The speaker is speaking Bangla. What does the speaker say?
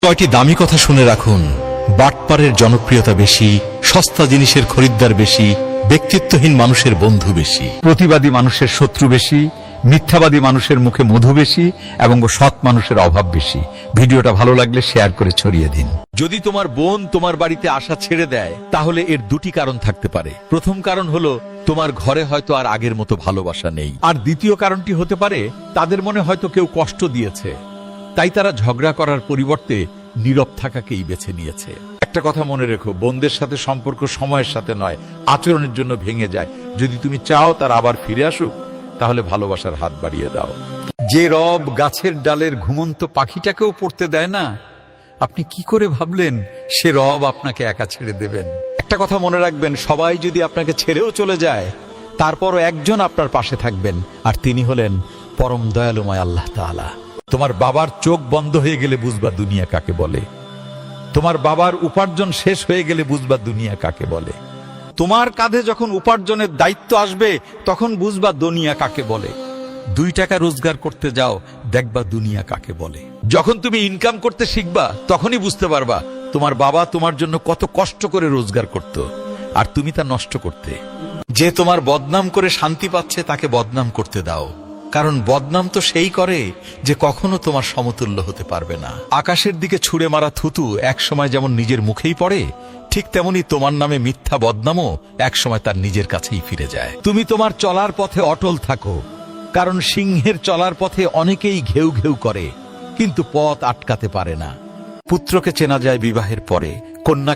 কয়টি দামি কথা শুনে রাখুন। বাটপারের জনপ্রিয়তা বেশি, সস্তা জিনিসের খরিদ্দার বেশি, ব্যক্তিত্বহীন মানুষের বন্ধু বেশি, প্রতিবাদী মানুষের শত্রু বেশি, মিথ্যাবাদী মানুষের মুখে মধু বেশি এবং সৎ মানুষের অভাব বেশি। ভিডিওটা ভালো লাগলে শেয়ার করে ছড়িয়ে দিন। যদি তোমার বোন তোমার বাড়িতে আসা ছেড়ে দেয়, তাহলে এর দুটি কারণ থাকতে পারে। প্রথম কারণ হলো তোমার ঘরে হয়তো আর আগের মতো ভালোবাসা নেই, আর দ্বিতীয় কারণটি হতে পারে তাদের মনে হয়তো কেউ কষ্ট দিয়েছে, তাই তারা ঝগড়া করার পরিবর্তে নীরব থাকাকেই বেছে নিয়েছে। একটা কথা মনে রেখো, বোনদের সাথে সম্পর্ক সময়ের সাথে নয়, আচরণের জন্য ভেঙে যায়। যদি তুমি চাও তার আবার ফিরে আসুক, তাহলে ভালোবাসার হাত বাড়িয়ে দাও। যে রব গাছের ডালের ঘুমন্ত পাখিটাকেও পড়তে দেয় না, আপনি কি করে ভাবলেন সে রব আপনাকে একা ছেড়ে দেবেন? একটা কথা মনে রাখবেন, সবাই যদি আপনাকে ছেড়েও চলে যায়, তারপরও একজন আপনার পাশে থাকবেন, আর তিনি হলেন পরম দয়ালুময় আল্লাহ তাআলা। তোমার বাবার চোখ বন্ধ হয়ে গেলে বুঝবা দুনিয়া কাকে বলে। তোমার বাবার উপার্জন শেষ হয়ে গেলে বুঝবা দুনিয়া কাকে বলে। তোমার কাঁধে যখন উপার্জনের দায়িত্ব আসবে, তখন বুঝবা দুনিয়া কাকে বলে। 2 টাকা রোজগার করতে যাও, দেখবা দুনিয়া কাকে বলে। যখন তুমি ইনকাম করতে শিখবা, তখনই বুঝতে পারবা তোমার বাবা তোমার জন্য কত কষ্ট করে রোজগার করত, আর তুমি তা নষ্ট করতে। যে তোমার বদনাম করে শান্তি পাচ্ছে, তাকে বদনাম করতে দাও, কারণ বদনাম তো সেই করে যে কখনো তোমার সমতুল্য হতে পারবে না। আকাশের দিকে ছুঁড়ে মারা থুতু এক সময় যেমন নিজের মুখেই পড়ে, ঠিক তেমনি তোমার নামে মিথ্যা বদনামও এক সময় তার নিজের কাছেই ফিরে যায়। তুমি তোমার চলার পথে অটল থাকো, কারণ সিংহের চলার পথে অনেকেই ঘেউ ঘেউ করে, কিন্তু পথ আটকাতে পারে না। পুত্রকে চেনা যায় বিবাহের পরে, কন্যাকে